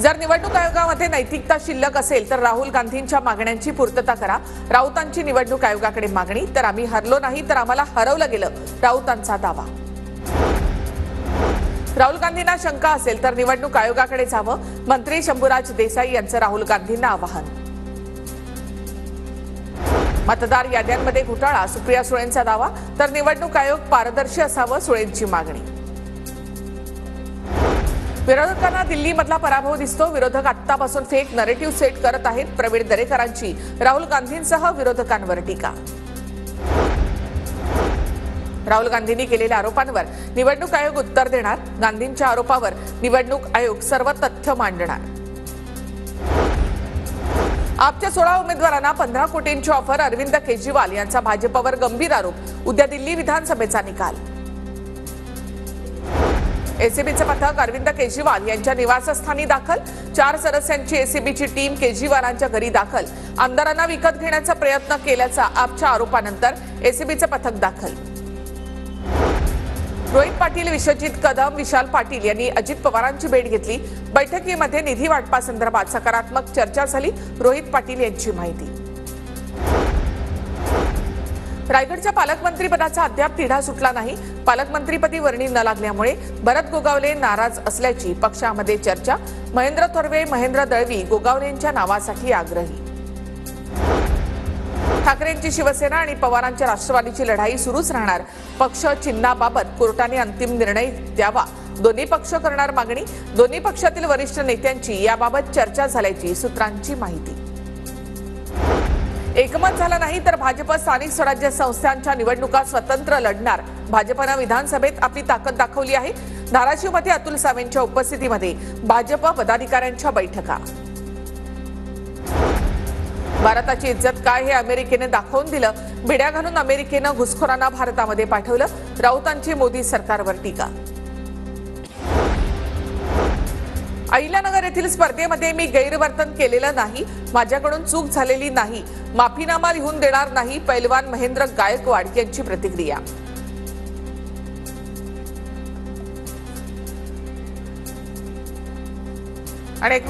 जर निवडणूक आयोगामध्ये नैतिकता शिल्लक असेल तर राहुल गांधींच्या मागण्यांची पूर्तता करा। राऊतांची निवडणूक आयोगाकडे मागणी। तर आम्ही हरलो नाही तर आम्हाला हरवलं गेलं, राऊतांचा दावा। राहुल गांधींना शंका असेल तर निवडणूक आयोगाकडे जावं, मंत्री शंभूराज देसाई यांचं राहुल गांधींना आवाहन। मतदार याद्यांमध्ये घोटाळा, सुप्रिया सुळेंचा दावा। तर निवडणूक आयोग पारदर्शी असावं, सुळेंची मागणी। विरोधकांना दिल्लीमधला पराभव दिसतो। विरोधक आत्तापासून फेक नरेटिव्ह सेट करत आहेत। प्रवीण दरेकरांची राहुल गांधींसह विरोधकांवर टीका। राहुल गांधींनी केलेल्या आरोपांवर निवडणूक आयोग उत्तर देणार। गांधींच्या आरोपावर निवडणूक आयोग सर्व तथ्य मांडणार। आपच्या 16 उमेदवारांना 15 कोटींची ऑफर, अरविंद केजरीवाल यांचा भाजपवर गंभीर आरोप। उद्या दिल्ली विधानसभेचा निकाल। एसीबीचे पथक अरविंद केजरीवाल यांच्या निवासस्थानी दाखल। 4 सदस्यांची एसीबीची टीम केजरीवालांच्या घरी दाखल। आमदारांना विकत घेण्याचा प्रयत्न केल्याचा आपच्या आरोपानंतर एसीबीचे पथक दाखल। रोहित पाटील, विश्वजित कदम, विशाल पाटील यांनी अजित पवारांची भेट घेतली। बैठकीमध्ये निधी वाटपासंदर्भात सकारात्मक चर्चा झाली। रोहित पाटील यांची माहिती। रायगडच्या पालकमंत्रीपदाचा अद्याप तिढा सुटला नाही। पालकमंत्रीपदी वर्णी न लागल्यामुळे भरत गोगावले नाराज असल्याची पक्षामध्ये चर्चा। महेंद्र थोरवे, महेंद्र दळवी गोगावलेंच्या नावासाठी आग्रही। ठाकरेंची शिवसेना आणि पवारांच्या राष्ट्रवादीची लढाई सुरूच राहणार। पक्ष चिन्हाबाबत कोर्टाने अंतिम निर्णय द्यावा, दोन्ही पक्ष करणार मागणी। दोन्ही पक्षातील वरिष्ठ नेत्यांची याबाबत चर्चा झाल्याची सूत्रांची माहिती। एकमत झालं नाही तर भाजप स्थानिक स्वराज्य संस्थांच्या निवडणुका स्वतंत्र लढणार। भाजपनं विधानसभेत आपली ताकद दाखवली आहे। धाराशिवमध्ये अतुल सावेंच्या उपस्थितीमध्ये भाजप पदाधिकाऱ्यांच्या बैठका। भारताची इज्जत काय हे अमेरिकेने दाखवून दिलं। भिड्या घालून अमेरिकेनं घुसखोरांना भारतामध्ये पाठवलं। राऊतांची मोदी सरकारवर टीका। अहिल्यानगर येथील स्पर्धेमध्ये मी गैरवर्तन केलेलं नाही, माझ्याकडून चूक झालेली नाही, माफीनामा लिहून देणार नाही, पैलवान महेंद्र गायकवाड यांची प्रतिक्रिया। आणि एक